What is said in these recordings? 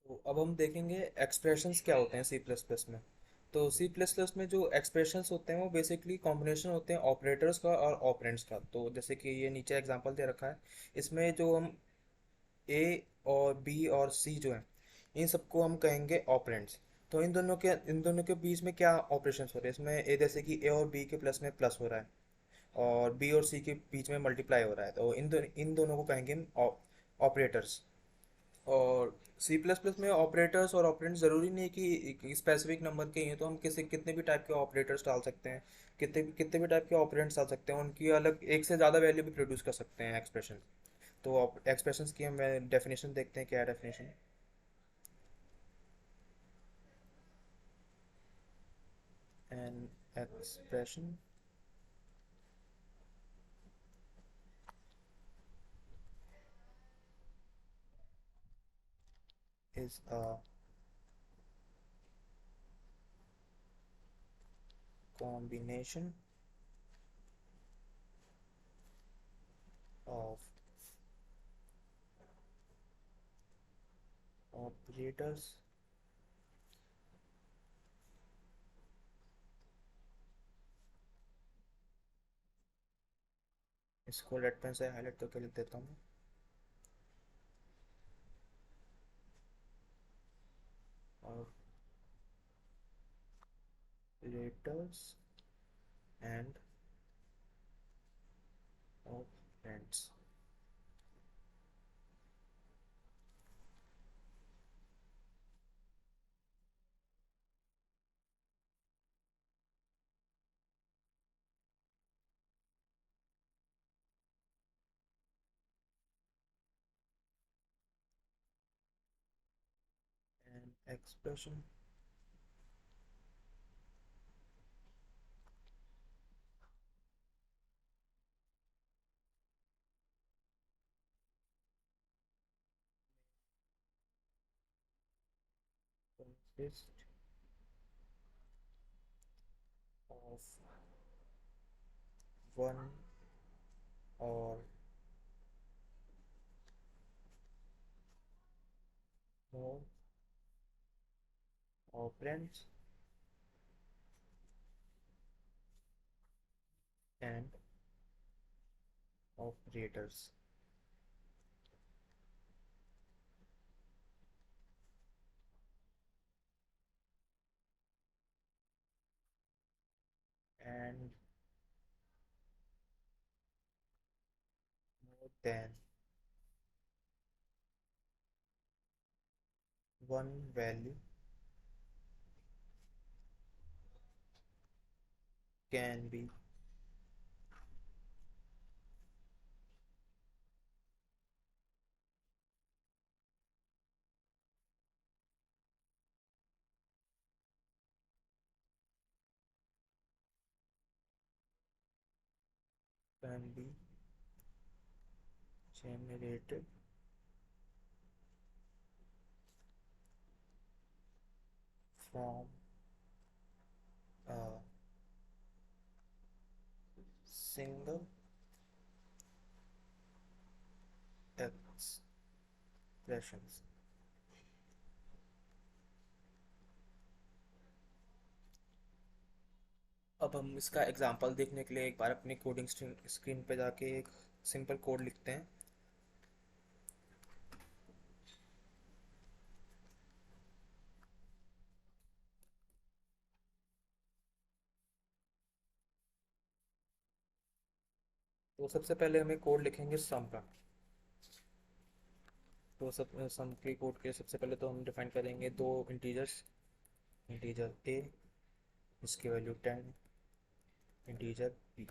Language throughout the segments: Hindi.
तो अब हम देखेंगे एक्सप्रेशंस क्या होते हैं सी प्लस प्लस में। तो सी प्लस प्लस में जो एक्सप्रेशंस होते हैं वो बेसिकली कॉम्बिनेशन होते हैं ऑपरेटर्स का और ऑपरेंड्स का। तो जैसे कि ये नीचे एग्जांपल दे रखा है, इसमें जो हम ए और बी और सी जो है, इन सबको हम कहेंगे ऑपरेंड्स। तो इन दोनों के बीच में क्या ऑपरेशंस हो रहे हैं, इसमें ए जैसे कि ए और बी के प्लस में प्लस हो रहा है और बी और सी के बीच में मल्टीप्लाई हो रहा है, तो इन दोनों को कहेंगे हम ऑपरेटर्स। और सी प्लस प्लस में ऑपरेटर्स और ऑपरेंड ज़रूरी नहीं कि स्पेसिफिक नंबर के ही हैं, तो हम किसी कितने भी टाइप के ऑपरेटर्स डाल सकते हैं, कितने भी टाइप के ऑपरेंड्स डाल सकते हैं, उनकी अलग एक से ज़्यादा वैल्यू भी प्रोड्यूस कर सकते हैं एक्सप्रेशन। तो एक्सप्रेशंस की हम डेफिनेशन देखते हैं, क्या है definition. An expression is a combination of operators इसको रेड पेन से हाईलाइट करके लिख देता हूँ। operators and operands। an expression consists of one or more operands and operators, and more than one value can be can be generated from a single expressions। अब हम इसका एग्जांपल देखने के लिए एक बार अपनी कोडिंग स्क्रीन पे जाके एक सिंपल कोड लिखते हैं। तो सबसे पहले हमें कोड लिखेंगे सम का। तो सब सम के कोड के सबसे पहले तो हम डिफाइन करेंगे दो इंटीजर्स, इंटीजर ए जिसकी वैल्यू 10, इंटीजर बी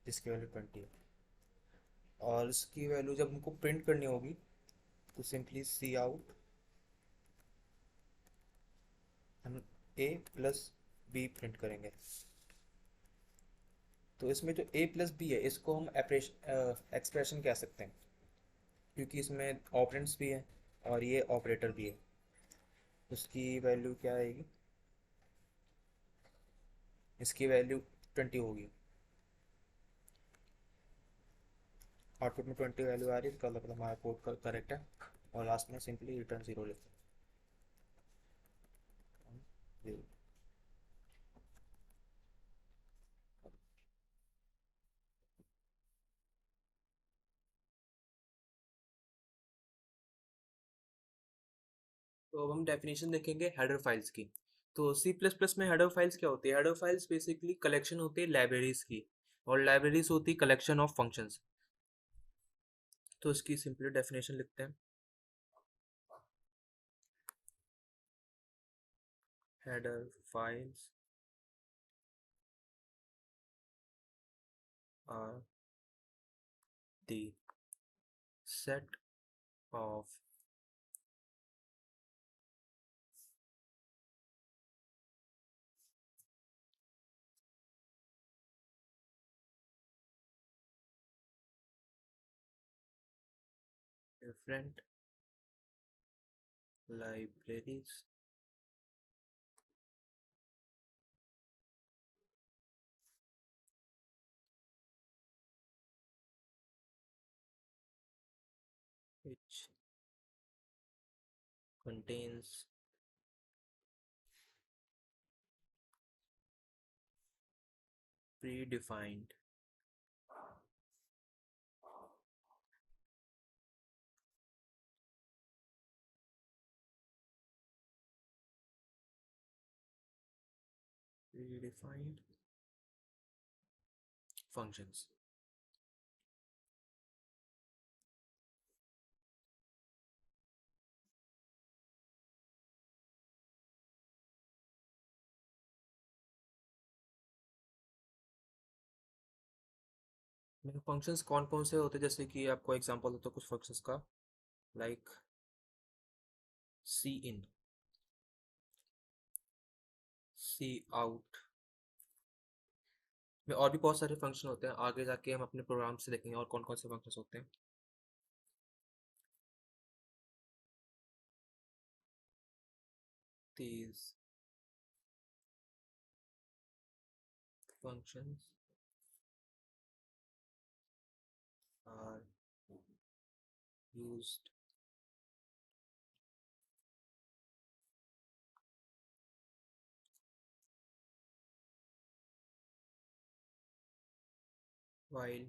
जिसकी वैल्यू 20 है। और इसकी वैल्यू जब हमको प्रिंट करनी होगी तो सिंपली सी आउट हम ए प्लस बी प्रिंट करेंगे। तो इसमें जो ए प्लस बी है इसको हम एक्सप्रेशन कह सकते हैं, क्योंकि इसमें ऑपरेंड्स भी है और ये ऑपरेटर भी है। उसकी वैल्यू क्या आएगी, इसकी वैल्यू 20 होगी। आउटपुट में 20 वैल्यू आ रही है, इसका मतलब हमारा कोड करेक्ट है। और लास्ट में सिंपली रिटर्न जीरो लिखते हैं। जीरो। तो अब हम डेफिनेशन देखेंगे हेडर फाइल्स की। तो सी प्लस प्लस में हेडर फाइल्स क्या होती है? हेडर फाइल्स बेसिकली कलेक्शन होती है लाइब्रेरीज की, और लाइब्रेरीज होती है कलेक्शन ऑफ फंक्शंस। तो इसकी सिंपली डेफिनेशन लिखते हैं। Header files are the set of different libraries which contains predefined predefined functions। Functions कौन कौन से होते हैं, जैसे कि आपको एग्जांपल होता है कुछ फंक्शंस का, लाइक सी इन, सी आउट में, और भी बहुत सारे फंक्शन होते हैं। आगे जाके हम अपने प्रोग्राम से देखेंगे और कौन कौन से फंक्शंस होते हैं। these functions are used while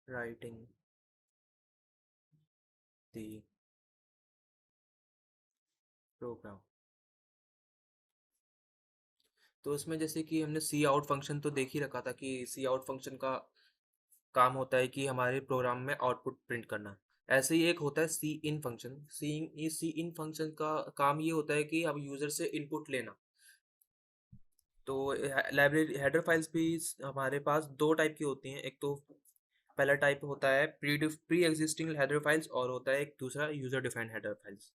writing the program। तो इसमें जैसे कि हमने सी आउट फंक्शन तो देख ही रखा था कि सी आउट फंक्शन का काम होता है कि हमारे प्रोग्राम में आउटपुट प्रिंट करना। ऐसे ही एक होता है सी इन फंक्शन। सी इन फंक्शन का काम ये होता है कि अब यूजर से इनपुट लेना। तो लाइब्रेरी हेडर फाइल्स भी हमारे पास दो टाइप की होती हैं। एक तो पहला टाइप होता है प्री एग्जिस्टिंग हेडर फाइल्स, और होता है एक दूसरा यूजर डिफाइंड हेडर फाइल्स।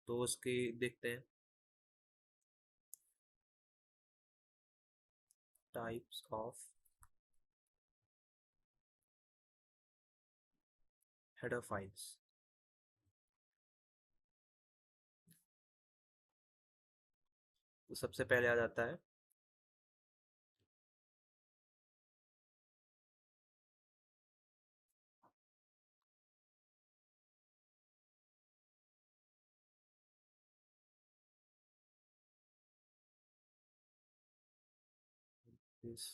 तो उसके देखते हैं टाइप्स ऑफ हेडर फाइल्स। तो सबसे पहले आ जाता है लिस्टिंग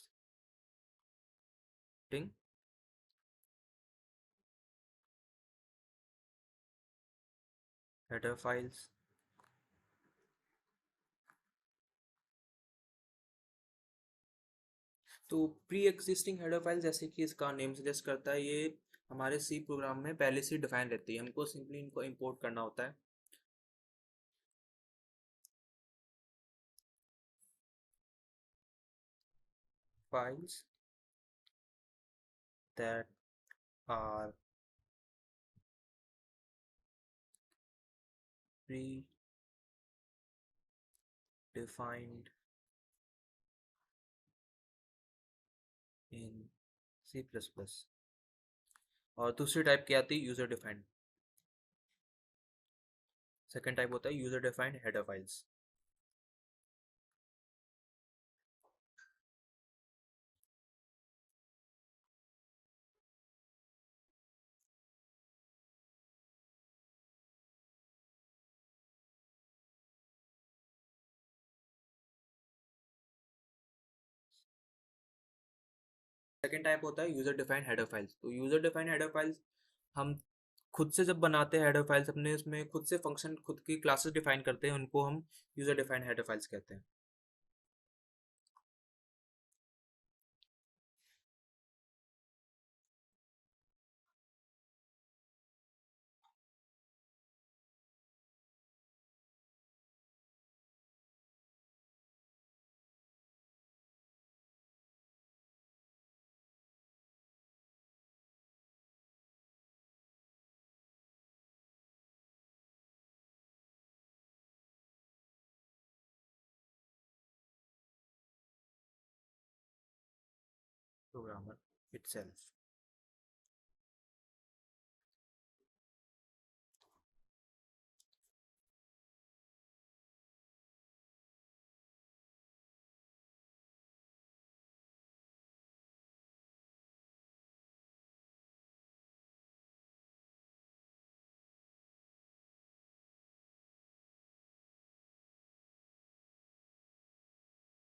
हेडर फाइल्स। तो प्री एग्जिस्टिंग हेडर फाइल, जैसे कि इसका नेम सजेस्ट करता है, ये हमारे सी प्रोग्राम में पहले से डिफाइन रहती है, हमको सिंपली इनको इंपोर्ट करना होता है। Files that are predefined in C plus plus. और दूसरी टाइप की आती है यूजर डिफाइंड। सेकेंड टाइप होता है user defined header files. Second type होता है यूजर डिफाइंड हेडर फाइल्स। तो यूजर डिफाइंड हेडर फाइल्स हम खुद से जब बनाते हैं हेडर फाइल्स अपने, उसमें खुद से फंक्शन, खुद की क्लासेस डिफाइन करते हैं, उनको हम यूजर डिफाइंड हेडर फाइल्स कहते हैं। Programmer itself.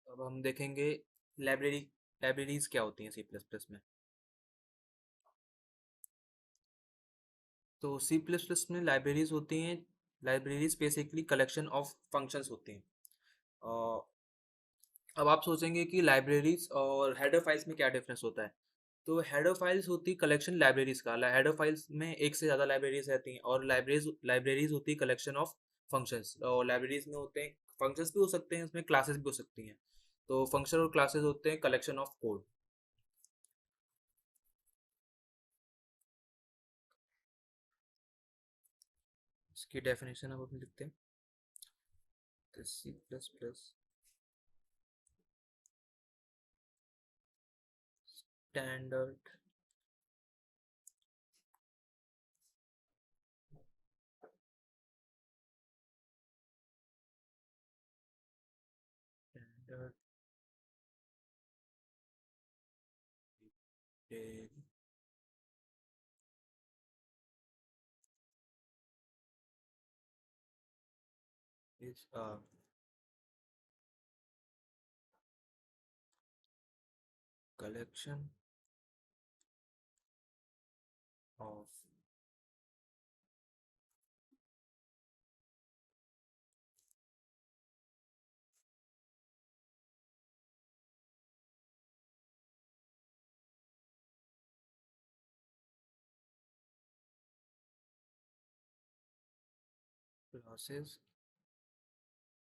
अब हम देखेंगे लाइब्रेरी, लाइब्रेरीज क्या होती हैं सी प्लस प्लस में। तो सी प्लस प्लस में लाइब्रेरीज होती हैं, libraries basically collection of functions होती हैं। अब आप सोचेंगे कि लाइब्रेरीज और हेडर फाइल्स में क्या डिफरेंस होता है। तो हेडर फाइल्स होती कलेक्शन लाइब्रेरीज का, हेडर फाइल्स में एक से ज़्यादा लाइब्रेरीज रहती हैं, और लाइब्रेरीज लाइब्रेरीज होती है कलेक्शन ऑफ फंक्शंस। और लाइब्रेरीज में होते हैं फंक्शंस भी हो सकते हैं, उसमें क्लासेस भी हो सकती हैं। तो फंक्शन और क्लासेस होते हैं कलेक्शन ऑफ कोड। इसकी डेफिनेशन अब हम लिखते हैं C plus plus standard standard is a collection of classes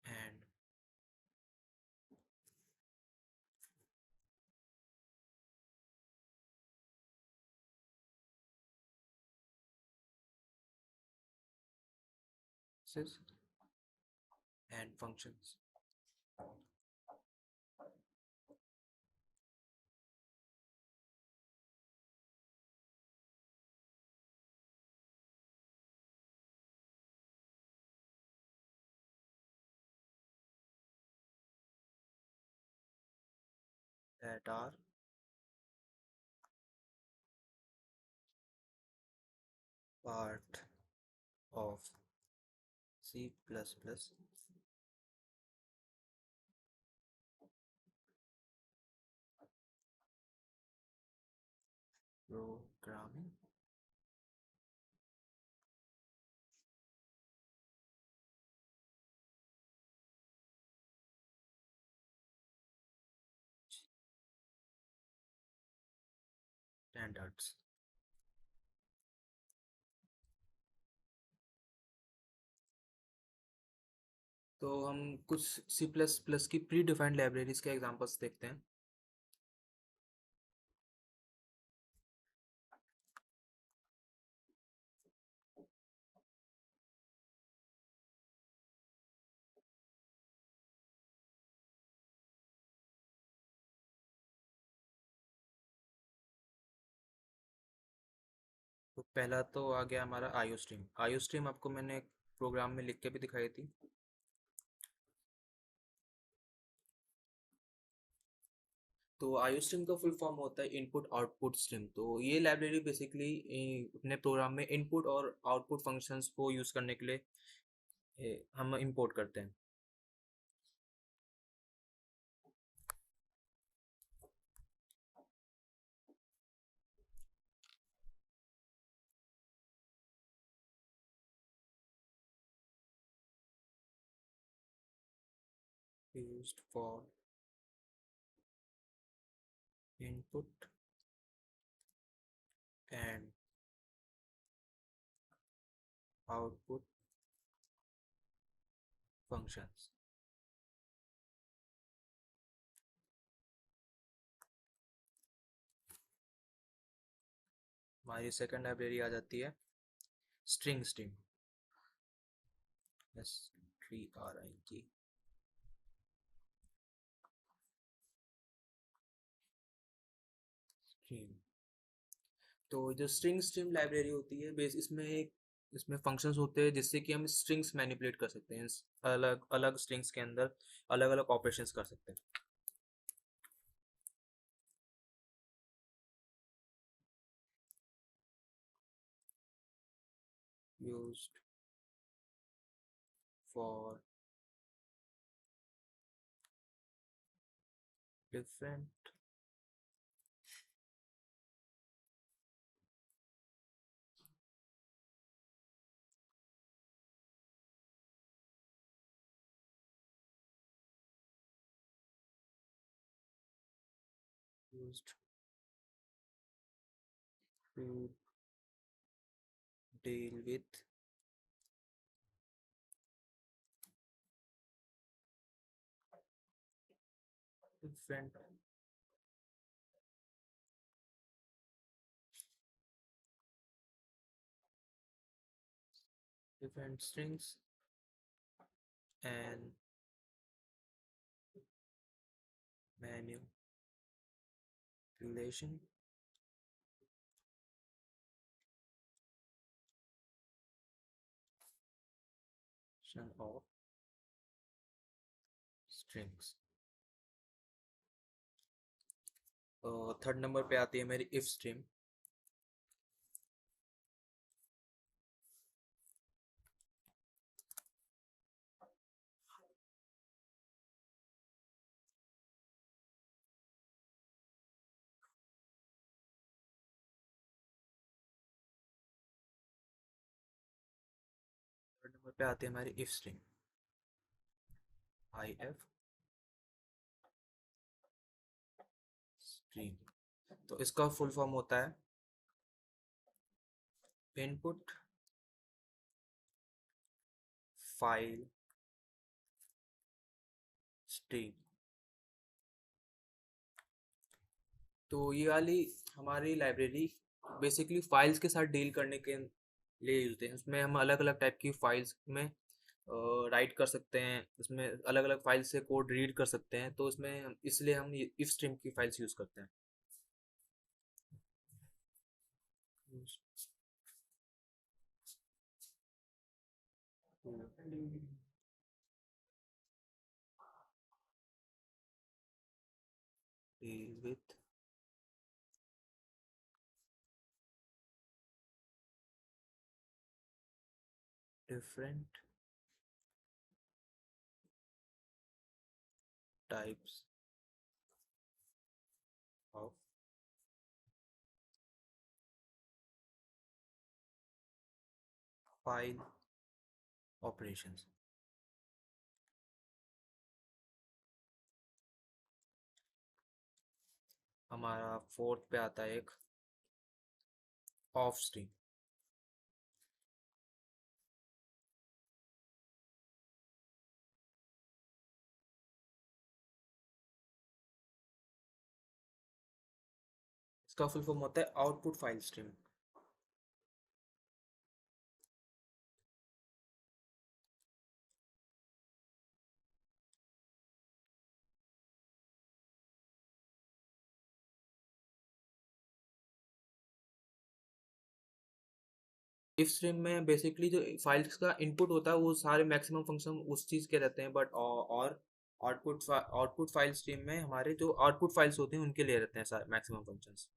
and classes and functions that are part of C++ programming standards। तो हम कुछ सी प्लस प्लस की प्री डिफाइंड लाइब्रेरीज के एग्जांपल्स देखते हैं। तो पहला तो आ गया हमारा आईओ स्ट्रीम। आईओ स्ट्रीम आपको मैंने एक प्रोग्राम में लिख के भी दिखाई थी। तो आईओ स्ट्रीम का फुल फॉर्म होता है इनपुट आउटपुट स्ट्रीम। तो ये लाइब्रेरी बेसिकली अपने प्रोग्राम में इनपुट और आउटपुट फंक्शंस को यूज़ करने के लिए हम इंपोर्ट करते हैं। used for input and output functions. हमारी सेकंड लाइब्रेरी आ जाती है स्ट्रिंग स्ट्रीम, STRING। स्ट्रीम, तो जो स्ट्रिंग स्ट्रीम लाइब्रेरी होती है बेस इसमें फंक्शंस होते हैं जिससे कि हम स्ट्रिंग्स मैनिपुलेट कर सकते हैं, अलग अलग स्ट्रिंग्स के अंदर अलग अलग ऑपरेशंस कर सकते हैं। Used for different used to deal with different different strings and manipulation of strings। Third number पे आती है मेरी इफ स्ट्रीम। थर्ड नंबर पे आती है हमारी इफ स्ट्रीम, IF स्ट्रीम। तो इसका फुल फॉर्म होता है इनपुट फाइल स्ट्रीम। तो ये वाली हमारी लाइब्रेरी बेसिकली फाइल्स के साथ डील करने के लिए यूज होते हैं। उसमें हम अलग अलग टाइप की फाइल्स में राइट कर सकते हैं, इसमें अलग अलग फाइल से कोड रीड कर सकते हैं, तो इसमें इसलिए हम इफ स्ट्रीम की फाइल्स यूज करते हैं। deal with different types of file operations। हमारा फोर्थ पे आता है एक ऑफ स्ट्रीम। इसका फुल फॉर्म होता है output file stream. If stream में बेसिकली जो फाइल्स का इनपुट होता है वो सारे मैक्सिमम फंक्शन उस चीज़ के रहते हैं, बट और आउटपुट फाइल स्ट्रीम में हमारे जो आउटपुट फाइल्स होते हैं उनके लिए रहते हैं सारे maximum functions.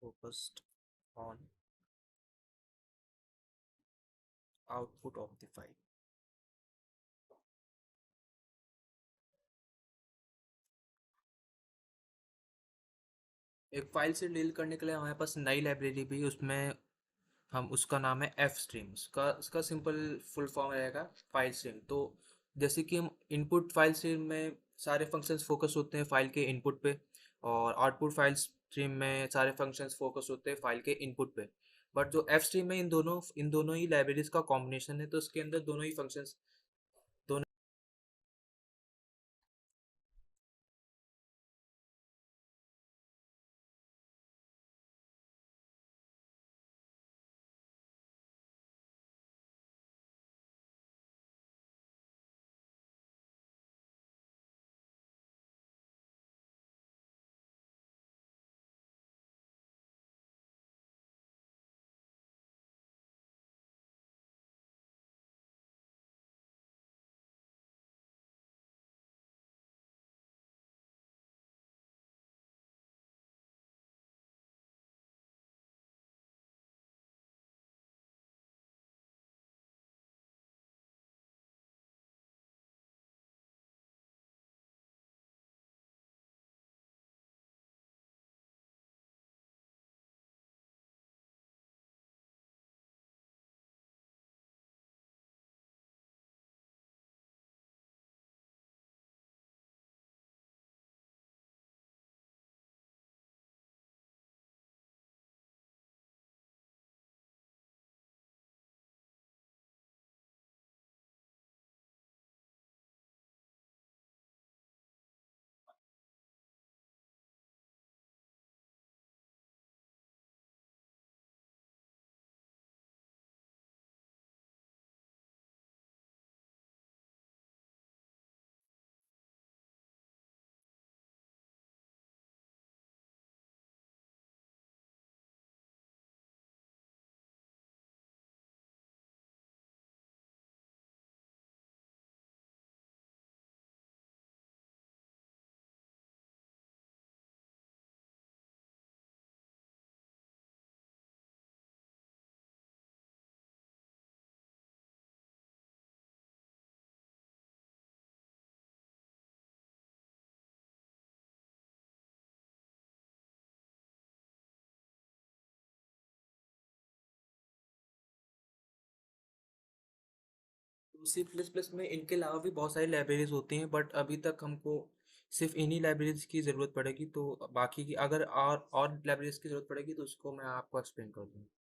focused on output of the file। एक फाइल से डील करने के लिए हमारे पास नई लाइब्रेरी भी, उसमें हम उसका नाम है एफ स्ट्रीम। उसका उसका सिंपल फुल फॉर्म रहेगा फाइल स्ट्रीम। तो जैसे कि हम इनपुट फाइल स्ट्रीम में सारे फंक्शंस फोकस होते हैं फाइल के इनपुट पे, और आउटपुट फाइल स्ट्रीम में सारे फंक्शंस फोकस होते हैं फाइल के इनपुट पे। बट जो एफ स्ट्रीम है, इन दोनों ही लाइब्रेरीज का कॉम्बिनेशन है, तो उसके अंदर दोनों ही फंक्शंस दोनों। सी प्लस प्लस में इनके अलावा भी बहुत सारी लाइब्रेरीज होती हैं, बट अभी तक हमको सिर्फ इन्हीं लाइब्रेरीज की ज़रूरत पड़ेगी। तो बाकी की अगर और लाइब्रेरीज की ज़रूरत पड़ेगी तो उसको मैं आपको एक्सप्लेन कर दूँगा।